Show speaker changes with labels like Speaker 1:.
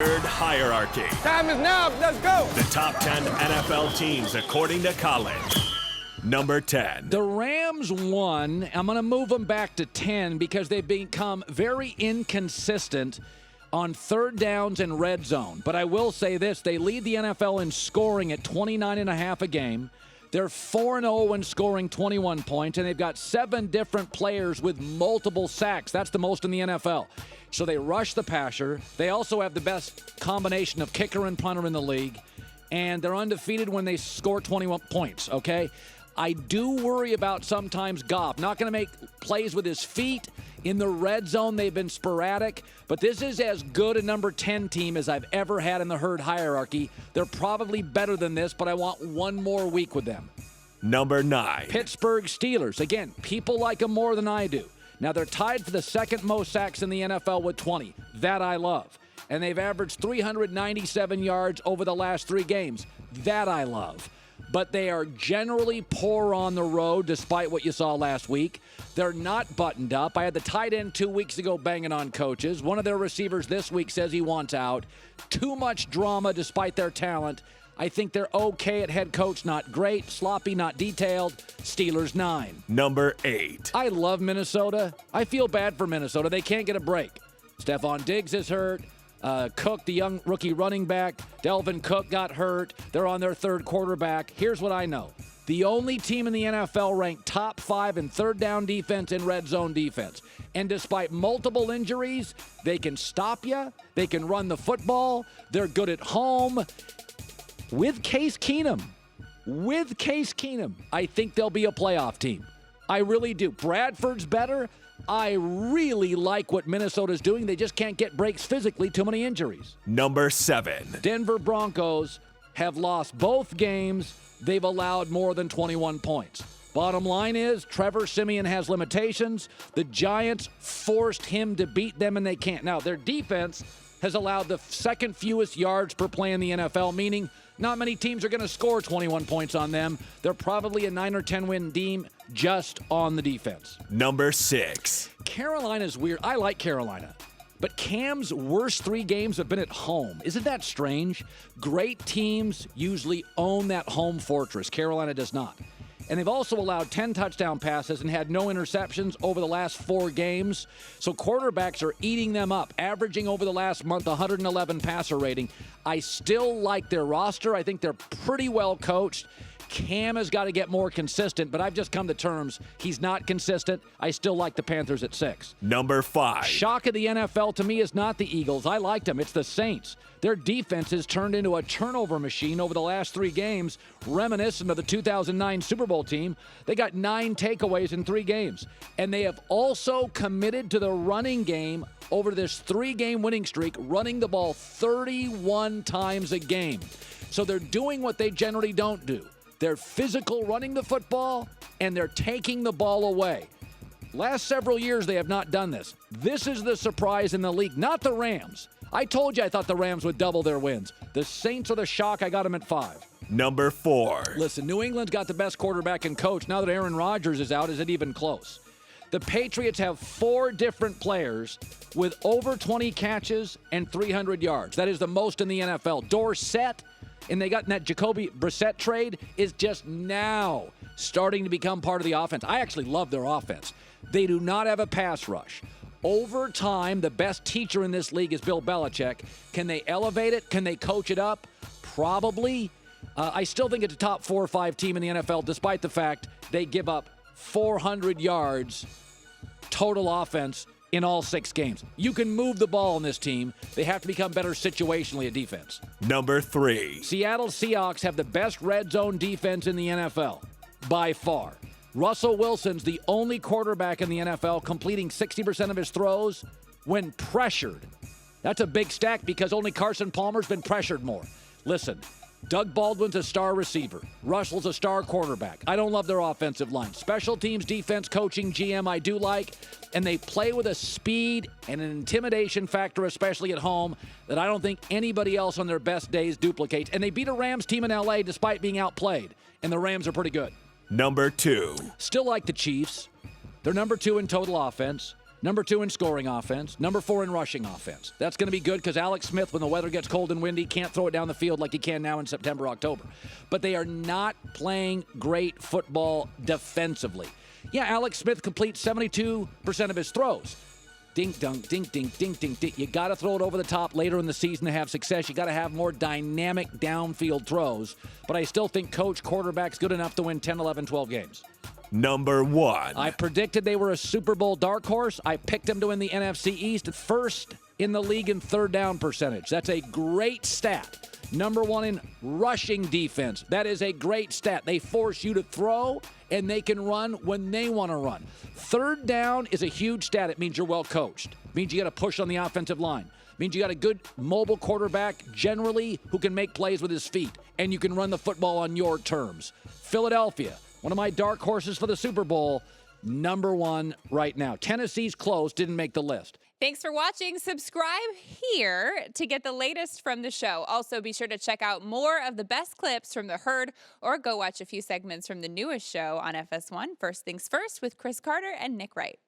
Speaker 1: Hierarchy.
Speaker 2: Time is now. Let's go.
Speaker 1: The top 10 NFL teams according to Colin. Number 10.
Speaker 3: The Rams won. I'm going to move them back to 10 because they've become very inconsistent on third downs and red zone. But I will say this. They lead the NFL in scoring at 29.5 a game. They're 4-0 when scoring 21 points, and they've got 7 different players with multiple sacks. That's the most in the NFL. So they rush the passer. They also have the best combination of kicker and punter in the league, and they're undefeated when they score 21 points, okay? I do worry about sometimes Goff. Not going to make plays with his feet. In the red zone, they've been sporadic, but this is as good a number 10 team as I've ever had in the herd hierarchy. They're probably better than this, but I want one more week with them.
Speaker 1: Number 9.
Speaker 3: Pittsburgh Steelers. Again, people like them more than I do. Now, they're tied for the second most sacks in the NFL with 20. That I love. And they've averaged 397 yards over the last 3 games. That I love. But they are generally poor on the road, despite what you saw last week. They're not buttoned up. I had the tight end 2 weeks ago banging on coaches. One of their receivers this week says he wants out. Too much drama despite their talent. I think they're okay at head coach, not great. Sloppy, not detailed. Steelers 9.
Speaker 1: Number 8.
Speaker 3: I love Minnesota. I feel bad for Minnesota. They can't get a break. Stephon Diggs is hurt. Cook, the young rookie running back, Delvin Cook got hurt. They're on their third quarterback. Here's what I know. The only team in the NFL ranked top 5 in third down defense and red zone defense. And despite multiple injuries, they can stop you. They can run the football. They're good at home. With Case Keenum, I think they'll be a playoff team. I really do. Bradford's better. I really like what Minnesota's doing. They just can't get breaks physically. Too many injuries.
Speaker 1: Number 7.
Speaker 3: Denver Broncos have lost both games. They've allowed more than 21 points. Bottom line is, Trevor Siemian has limitations. The Giants forced him to beat them, and they can't. Now, their defense has allowed the second fewest yards per play in the NFL, meaning not many teams are going to score 21 points on them. They're probably a 9 or 10 win team just on the defense.
Speaker 1: Number 6.
Speaker 3: Carolina's weird. I like Carolina. But Cam's worst 3 games have been at home. Isn't that strange? Great teams usually own that home fortress. Carolina does not. And they've also allowed 10 touchdown passes and had no interceptions over the last 4 games. So quarterbacks are eating them up, averaging over the last month 111 passer rating. I still like their roster. I think they're pretty well coached. Cam has got to get more consistent, but I've just come to terms. He's not consistent. I still like the Panthers at 6.
Speaker 1: Number 5.
Speaker 3: Shock of the NFL to me is not the Eagles. I liked them. It's the Saints. Their defense has turned into a turnover machine over the last 3 games, reminiscent of the 2009 Super Bowl team. They got 9 takeaways in 3 games. And they have also committed to the running game over this 3-game winning streak, running the ball 31 times a game. So they're doing what they generally don't do. They're physical running the football, and they're taking the ball away. Last several years, they have not done this. This is the surprise in the league, not the Rams. I told you I thought the Rams would double their wins. The Saints are the shock. I got them at 5.
Speaker 1: Number 4.
Speaker 3: Listen, New England's got the best quarterback and coach. Now that Aaron Rodgers is out, is it even close? The Patriots have 4 different players with over 20 catches and 300 yards. That is the most in the NFL. Dorsett, and they got in that Jacoby Brissett trade, is just now starting to become part of the offense. I actually love their offense. They do not have a pass rush. Over time, the best teacher in this league is Bill Belichick. Can they elevate it? Can they coach it up? Probably. I still think it's a top 4 or 5 team in the NFL, despite the fact they give up 400 yards total offense in all 6 games. You can move the ball in this team. They have to become better situationally at defense.
Speaker 1: Number 3.
Speaker 3: Seattle Seahawks have the best red zone defense in the NFL, by far. Russell Wilson's the only quarterback in the NFL completing 60% of his throws when pressured. That's a big stack because only Carson Palmer's been pressured more. Listen, Doug Baldwin's a star receiver. Russell's a star quarterback. I don't love their offensive line. Special teams, defense, coaching, GM, I do like. And they play with a speed and an intimidation factor, especially at home, that I don't think anybody else on their best days duplicates. And they beat a Rams team in L.A. despite being outplayed. And the Rams are pretty good.
Speaker 1: Number 2.
Speaker 3: Still like the Chiefs. They're number 2 in total offense. Number 2 in scoring offense. Number 4 in rushing offense. That's going to be good because Alex Smith, when the weather gets cold and windy, can't throw it down the field like he can now in September, October. But they are not playing great football defensively. Yeah, Alex Smith completes 72% of his throws. Dink, dunk, dink, dink, dink, dink, dink. You got to throw it over the top later in the season to have success. You got to have more dynamic downfield throws. But I still think coach quarterback's good enough to win 10, 11, 12 games.
Speaker 1: Number 1.
Speaker 3: I predicted they were a Super Bowl dark horse. I picked them to win the NFC East, first in the league in third down percentage. That's a great stat. Number 1 in rushing defense. That is a great stat. They force you to throw, and they can run when they want to run. Third down is a huge stat. It means you're well coached. It means you got to push on the offensive line. It means you got a good mobile quarterback, generally, who can make plays with his feet, and you can run the football on your terms. Philadelphia, one of my dark horses for the Super Bowl, number 1 right now. Tennessee's close, didn't make the list.
Speaker 2: Thanks for watching. Subscribe here to get the latest from the show. Also, be sure to check out more of the best clips from The Herd or go watch a few segments from the newest show on FS1, First Things First, with Chris Carter and Nick Wright.